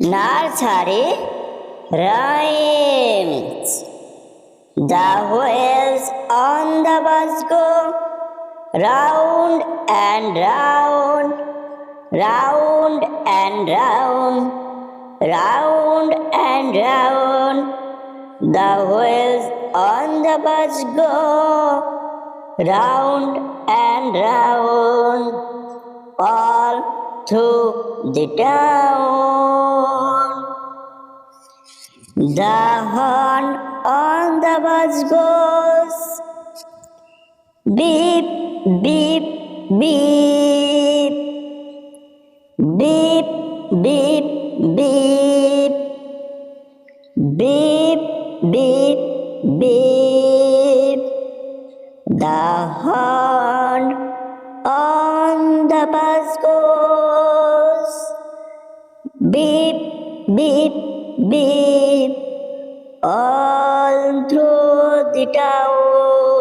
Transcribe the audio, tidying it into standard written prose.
Nursery rhymes. The wheels on the bus go round and round, round and round, round and round. The wheels on the bus go round and round, all through the town. The horn on the bus goes beep, beep, beep, beep, beep, beep, beep, beep, beep. The horn on the bus goes beep, beep, beep, all through the town.